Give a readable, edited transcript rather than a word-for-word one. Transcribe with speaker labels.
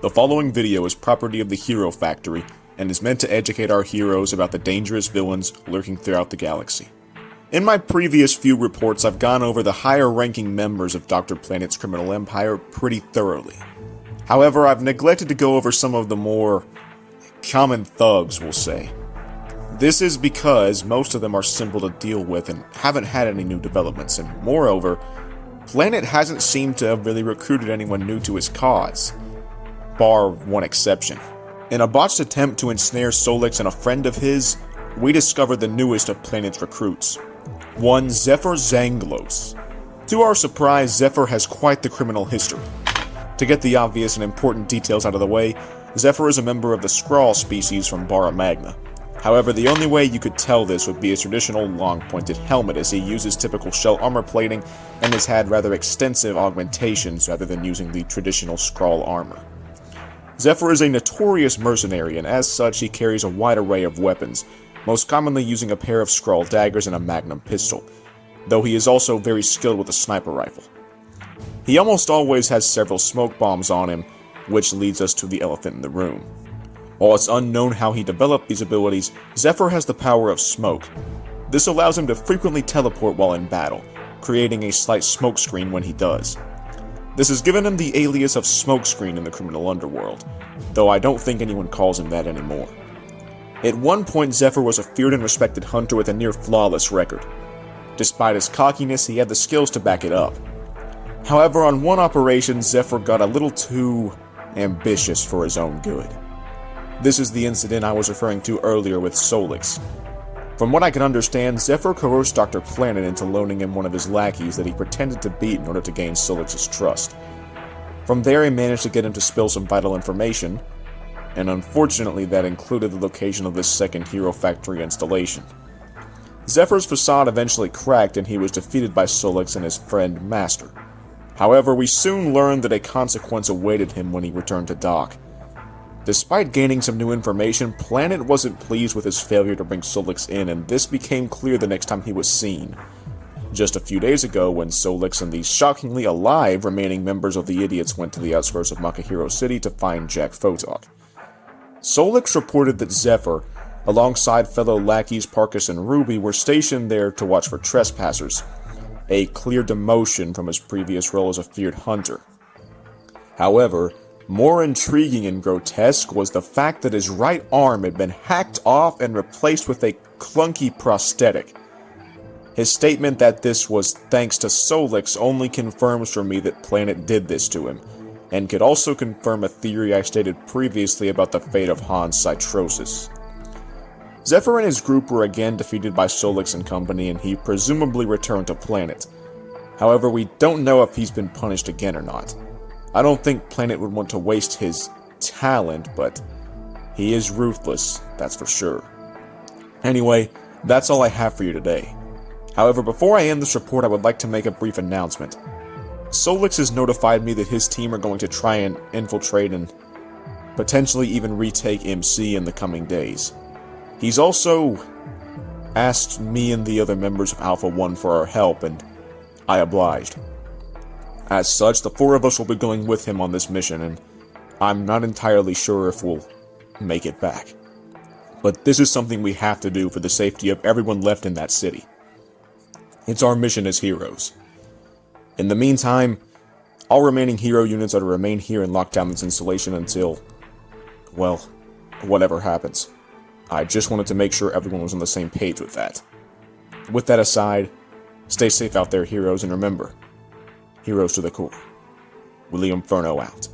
Speaker 1: The following video is property of the Hero Factory and is meant to educate our heroes about the dangerous villains lurking throughout the galaxy. In my previous few reports, I've gone over the higher-ranking members of Dr. Planet's criminal empire pretty thoroughly. However, I've neglected to go over some of the more common thugs, we'll say. This is because most of them are simple to deal with and haven't had any new developments, and moreover, Planet hasn't seemed to have really recruited anyone new to his cause, bar one exception. In a botched attempt to ensnare Solix and a friend of his, we discovered the newest of Planet's recruits, one Zephyr Zanglos. To our surprise, Zephyr has quite the criminal history. To get the obvious and important details out of the way, Zephyr is a member of the Skrall species from Bara Magna. However, the only way you could tell this would be his traditional long-pointed helmet, as he uses typical shell armor plating and has had rather extensive augmentations rather than using the traditional Skrall armor. Zephyr is a notorious mercenary, and as such he carries a wide array of weapons, most commonly using a pair of Skrall daggers and a magnum pistol, though he is also very skilled with a sniper rifle. He almost always has several smoke bombs on him, which leads us to the elephant in the room. While it's unknown how he developed these abilities, Zephyr has the power of smoke. This allows him to frequently teleport while in battle, creating a slight smokescreen when he does. This has given him the alias of Smokescreen in the criminal underworld, though I don't think anyone calls him that anymore. At one point, Zephyr was a feared and respected hunter with a near-flawless record. Despite his cockiness, he had the skills to back it up. However, on one operation, Zephyr got a little too ambitious for his own good. This is the incident I was referring to earlier with Solix. From what I can understand, Zephyr coerced Dr. Planet into loaning him one of his lackeys that he pretended to beat in order to gain Solix's trust. From there, he managed to get him to spill some vital information, and unfortunately that included the location of this second Hero Factory installation. Zephyr's facade eventually cracked and he was defeated by Solix and his friend Master. However, we soon learned that a consequence awaited him when he returned to dock. Despite gaining some new information, Planet wasn't pleased with his failure to bring Solix in, and this became clear the next time he was seen. Just a few days ago, when Solix and the shockingly alive remaining members of the Idiots went to the outskirts of Makahiro City to find Jack Photok. Solix reported that Zephyr, alongside fellow lackeys Parkus and Ruby, were stationed there to watch for trespassers, a clear demotion from his previous role as a feared hunter. However, more intriguing and grotesque was the fact that his right arm had been hacked off and replaced with a clunky prosthetic. His statement that this was thanks to Solix only confirms for me that Planet did this to him, and could also confirm a theory I stated previously about the fate of Han's Citrosis. Zephyr and his group were again defeated by Solix and company, and he presumably returned to Planet. However, we don't know if he's been punished again or not. I don't think Planet would want to waste his talent, but he is ruthless, that's for sure. Anyway, that's all I have for you today. However, before I end this report, I would like to make a brief announcement. Solix has notified me that his team are going to try and infiltrate and potentially even retake MC in the coming days. He's also asked me and the other members of Alpha 1 for our help, and I obliged. As such, the four of us will be going with him on this mission, and I'm not entirely sure if we'll make it back. But this is something we have to do for the safety of everyone left in that city. It's our mission as heroes. In the meantime, all remaining hero units are to remain here and lock down this installation until, well, whatever happens. I just wanted to make sure everyone was on the same page with that. With that aside, stay safe out there, heroes, and remember, heroes to the core. William Furno out.